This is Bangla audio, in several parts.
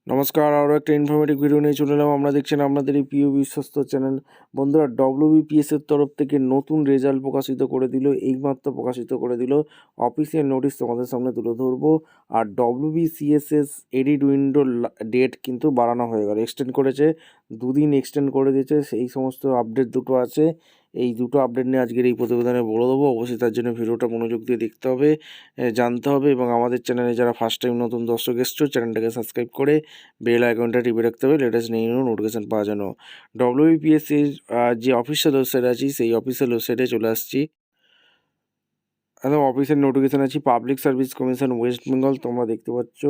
নমস্কার, আরও একটা ইনফরমেটিভ ভিডিও নিয়ে চলে এলাম। আমরা দেখছেন আপনাদের এই প্রিয় বিশ্বস্ত চ্যানেল। বন্ধুরা, ডব্লিউবিপিএসের তরফ থেকে নতুন রেজাল্ট প্রকাশিত করে দিল, এইমাত্র প্রকাশিত করে দিল। অফিসিয়াল নোটিশ তোমাদের সামনে তুলে ধরবো। আর ডব্লিউবিসিএসএস এডিট উইন্ডোর ডেট কিন্তু বাড়ানো হয়ে গেল, এক্সটেন্ড করেছে, দুদিন এক্সটেন্ড করে দিয়েছে। সেই সমস্ত আপডেট দুটো আছে, এই দুটো আপডেট নিয়ে আজকের এই প্রতিবেদনে বলে দেবো। অবশ্যই তার জন্য ভিডিওটা মনোযোগ দিয়ে দেখতে হবে, জানতে হবে। এবং আমাদের চ্যানেলে যারা ফার্স্ট টাইম নতুন দর্শক এসছো, চ্যানেলটাকে সাবস্ক্রাইব করে বেল আইকনটা টিপে রাখতে হবে লেটেস্ট নিউ নোটিফিকেশান পাওয়ার জন্য। ডব্লিউবিপিএসসির যে অফিসিয়াল ওয়েবসাইট আছে, সেই অফিসিয়াল ওয়েবসাইটে চলে আসছি। একদম অফিসিয়াল নোটিফিকেশান আছে, public service commission west Bengal. তোমরা দেখতে পাচ্ছ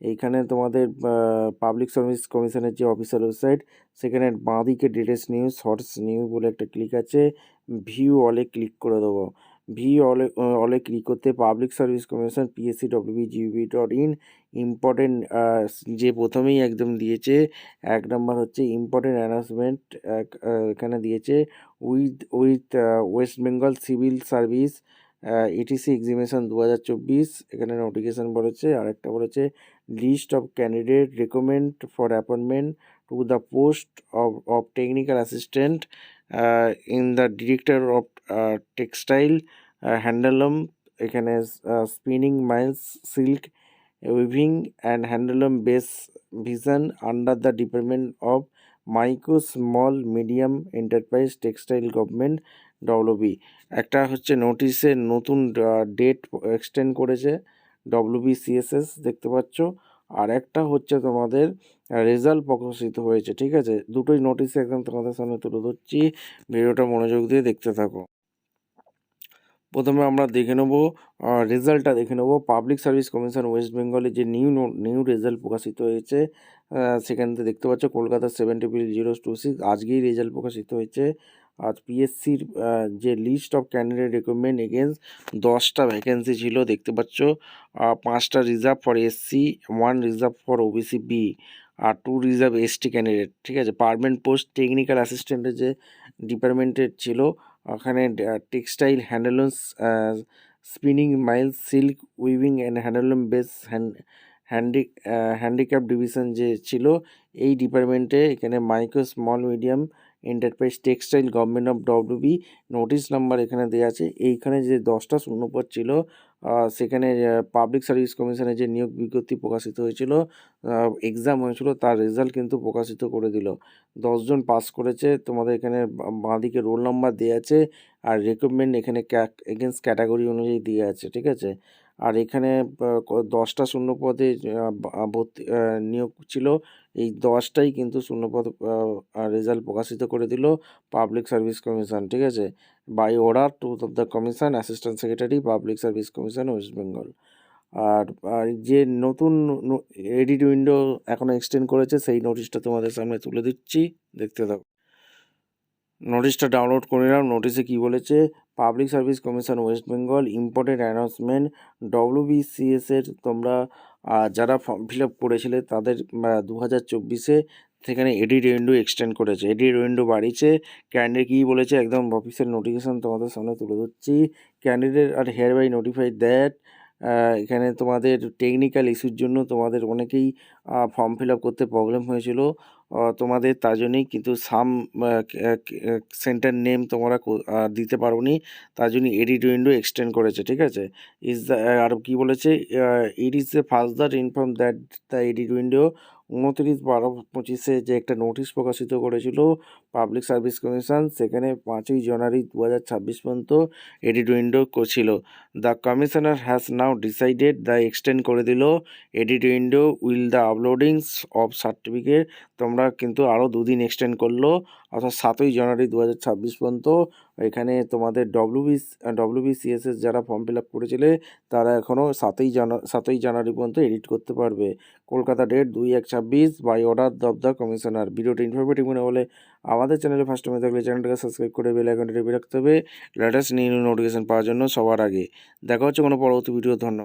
এইখানে তোমাদের পাবলিক সার্ভিস কমিশনের যে অফিসিয়াল ওয়েবসাইট, সেখানে বাঁদিকে লেটেস্ট নিউজ শর্টস নিউ বলে একটা ক্লিক আছে, ভিউ অলে ক্লিক করে দেবো। ভিউ অলে ক্লিক করতে public service commission psc.wbgb.in important যে প্রথমেই একদম দিয়েছে, এক নম্বর হচ্ছে ইম্পর্টেন্ট অ্যানাউন্সমেন্ট। এখানে দিয়েছে with west Bengal civil service etc examination 2024। এখানে নোটিফিকেশান বলেছে, আরেকটা বলেছে list of candidate recommend for appointment to the post of technical assistant in the director of textile handloom. এখানে spinning mills silk weaving and handloom base vision under the department of micro small medium enterprise textile government WB. একটা হচ্ছে নোটিশের নতুন ডেট এক্সটেন্ড করেছে ডব্লিউবিসিএসএস, দেখতে পাচ্ছ। আর একটা হচ্ছে তোমাদের রেজাল্ট প্রকাশিত হয়েছে, ঠিক আছে। দুটোই নোটিশে একদম তোমাদের সামনে তুলে ধরছি, ভিডিওটা মনোযোগ দিয়ে দেখতে থাকো। প্রথমে আমরা দেখে নেবো রেজাল্টটা দেখে নেবো। পাবলিক সার্ভিস কমিশন ওয়েস্ট বেঙ্গলে যে নিউ রেজাল্ট প্রকাশিত হয়েছে, সেখান থেকে দেখতে পাচ্ছ কলকাতা 70.026 আজকেই রেজাল্ট প্রকাশিত হয়েছে। আর পিএসসির যে list of candidate recruitment against 10টা ভ্যাকেন্সি ছিল, দেখতে পাচ্ছ। 5টা reserve for SC, 1 reserve for OBC B, আর 2 রিজার্ভ এসটি ক্যান্ডিডেট, ঠিক আছে। পার্মানেন্ট পোস্ট টেকনিক্যাল অ্যাসিস্ট্যান্টের যে ডিপার্টমেন্টের ছিল, ওখানে textile handlooms, spinning mills silk weaving and handloom base handicap division যে ছিল, এই ডিপার্টমেন্টে এখানে micro small medium enterprise textile government of WB. Notice number এখানে দেওয়া আছে। এইখানে যে 10টা শূন্যপদ ছিল, সেখানে পাবলিক সার্ভিস কমিশনের যে নিয়োগ বিজ্ঞপ্তি প্রকাশিত হয়েছিল, এক্সাম হয়েছিল, তার রেজাল্ট কিন্তু প্রকাশিত করে দিল। 10 জন পাস করেছে। তোমাদের এখানে বাঁদিকে রোল নাম্বার দেওয়া আছে, আর রেকমেন্ড এখানে এগেন্স্ট ক্যাটাগরি অনুযায়ী দিয়ে আছে, ঠিক আছে। আর এখানে 10টা শূন্যপদে ভর্তি নিয়োগ ছিল, এই 10টাই কিন্তু শূন্যপদ রেজাল্ট প্রকাশিত করে দিল পাবলিক সার্ভিস কমিশন, ঠিক আছে। By order to the commission assistant secretary public service commission west Bengal. আর যে নতুন এডিট উইন্ডো এখনও এক্সটেন্ড করেছে, সেই নোটিশটা তোমাদের সামনে তুলে দিচ্ছি, দেখতে থাকো। নোটিশটা ডাউনলোড করে নিলাম। নোটিশে কী বলেছে, public service commission west Bengal important announcement. ডব্লিউবিসিএসের তোমরা যারা ফর্ম ফিল আপ করেছিলে, তাদের 2024-এ সেখানে এডিট উইন্ডো এক্সটেন্ড করেছে, এডিট উইন্ডো বাড়িয়েছে। ক্যান্ডিডেট কী বলেছে, একদম অফিসিয়াল নোটিফিকেশান তোমাদের সামনে তুলে ধরছি। Candidate are hereby notified that, এখানে তোমাদের টেকনিক্যাল ইস্যুর জন্য তোমাদের অনেকেই ফর্ম ফিল আপ করতে প্রবলেম হয়েছিল তোমাদের, তার জন্যই কিন্তু সেন্টার নেম তোমরা দিতে পারোনি, তার জন্য এডিট উইন্ডো এক্সটেন্ড করেছে, ঠিক আছে। আর কি বলেছে, it is a further inform that the edit window 29/12/25 যে একটা নোটিশ প্রকাশিত করেছিল পাবলিক সার্ভিস কমিশন, সেখানে 5ই জানুয়ারি 2026 পর্যন্ত এডিট উইন্ডো ছিল। The commissioner has now decided the extend করে দিল edit window will the uploadings of certificate. তোমরা কিন্তু আরও 2 দিন এক্সটেন্ড করলো, অর্থাৎ 7ই জানুয়ারি 2026 পর্যন্ত। এখানে তোমাদের ডব্লিউবিসিএসএস যারা ফর্ম ফিল আপ করেছিলে, তারা এখনও 7ই জানুয়ারি পর্যন্ত এডিট করতে পারবে। Kolkata date 2/1/26 by order of the commissioner. ভিডিওটি ইনফরমেটিভ মনে হলে আমাদের চ্যানেলে ফার্স্ট টাইমে থাকলে চ্যানেলটাকে সাবস্ক্রাইব করে বেল আইকনটি টিপে রাখতে হবে লেটেস্ট নিউ নোটিফিকেশন পাওয়ার জন্য সবার আগে। দেখা হচ্ছে কোনো পরবর্তী ভিডিও। ধন্যবাদ।